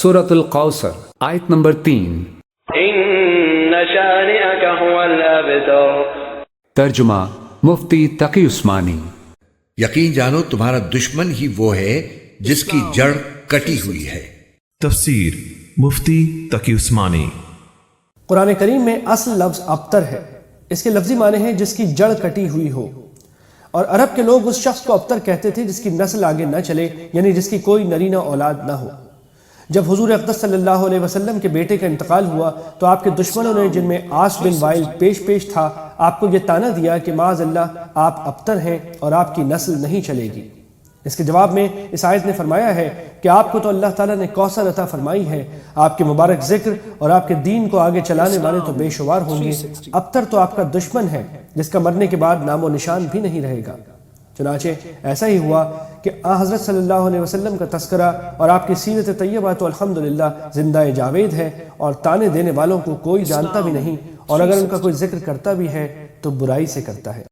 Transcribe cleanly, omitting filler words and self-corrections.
سورۃ القوثر آیت نمبر 3۔ ان شانئک هو الابتر۔ ترجمہ مفتی تقی عثمانی۔ یقین جانو تمہارا دشمن ہی وہ ہے جس کی جڑ کٹی ہوئی ہے۔ تفسیر مفتی تقی عثمانی۔ قرآن کریم میں اصل لفظ ابتر ہے، اس کے لفظی معنی ہے جس کی جڑ کٹی ہوئی ہو، اور عرب کے لوگ اس شخص کو ابتر کہتے تھے جس کی نسل آگے نہ چلے، یعنی جس کی کوئی نرینہ اولاد نہ ہو۔ جب حضور اقدس صلی اللہ علیہ وسلم کے بیٹے کا انتقال ہوا تو آپ کے دشمنوں نے، جن میں عاص بن وائل پیش تھا، آپ کو یہ طعنہ دیا کہ معاذ اللہ آپ ابتر ہیں اور آپ کی نسل نہیں چلے گی۔ اس کے جواب میں اس آیت نے فرمایا ہے کہ آپ کو تو اللہ تعالیٰ نے کوثر عطا فرمائی ہے، آپ کے مبارک ذکر اور آپ کے دین کو آگے چلانے والے تو بے شمار ہوں گے، ابتر تو آپ کا دشمن ہے جس کا مرنے کے بعد نام و نشان بھی نہیں رہے گا۔ چنانچہ ایسا ہی ہوا کہ حضرت صلی اللہ علیہ وسلم کا تذکرہ اور آپ کی سیرت طیبہ تو الحمدللہ زندہ جاوید ہے، اور طعنے دینے والوں کو کوئی جانتا بھی نہیں، اور اگر ان کا کوئی ذکر کرتا بھی ہے تو برائی سے کرتا ہے۔